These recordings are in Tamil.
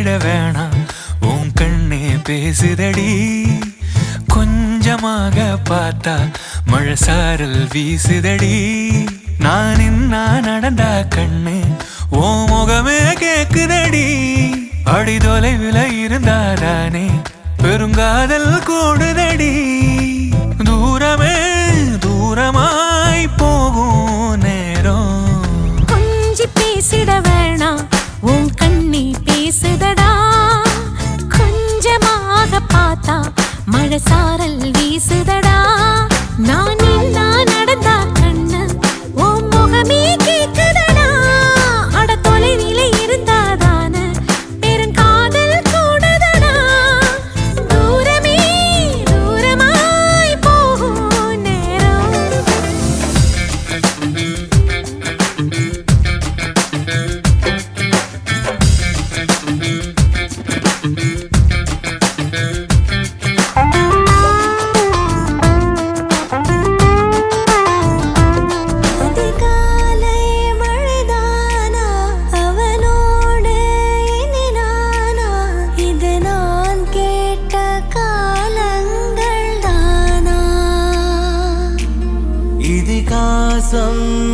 பேசிட வேணாம் உன் கண்ணே பேசுதடி கொஞ்சமாக பார்த்தா மழை சாரல் வீசுதடி நான் இன்னா நடந்தா கண்ணு ஓ முகமே கேக்குதடி அடி தொலைவில் இருந்தாதானே பெருங்காதல் கூடுதடி தூரமே தூரமாய் போகும் நேரம் கொஞ்சி பேசிட வேணாம் உன் கண்ணி பேசுதடா கொஞ்சமாக பார்த்தா மழை சாரல் வீசுதடா நான் நின்னா நடந்தா கண்ணு உன் முகமே கேக்குதடா அட தொலைவில இருந்தாதான பெருங்காதல் கூடுதடா தூரமே தூரமாய் போகும் நேரம்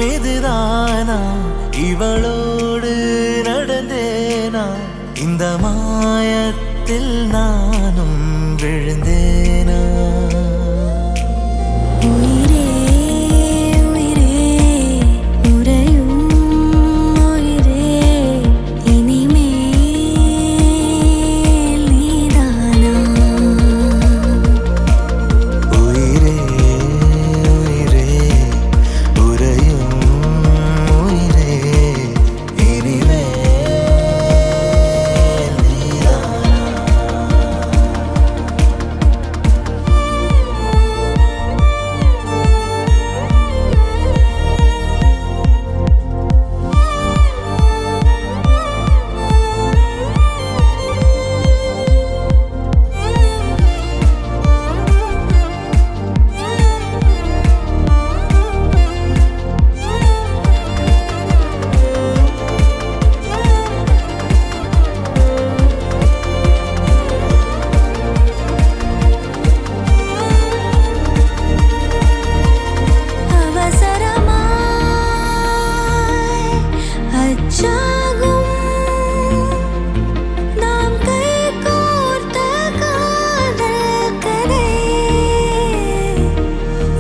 இதுதானா இவளோடு நடந்தேனா இந்த மாயத்தில் நானும் விழுந்தேனா உயிரே உயிரே உறையும் உயிரே இனிமேல் நீதானா உயிரே உயிரே உறையும் உயிரே இனிமேல் நீதானா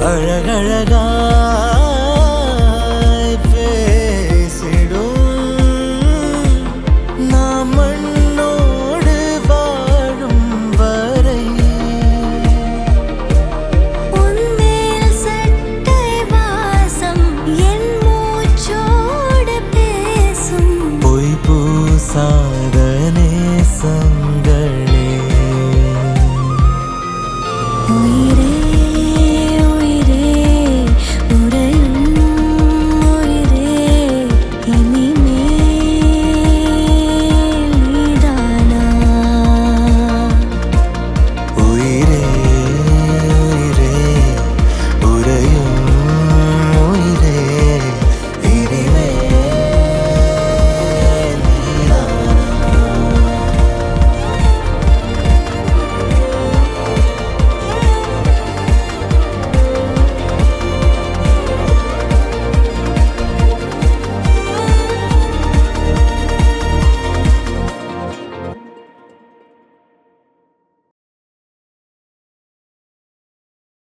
அழகழகா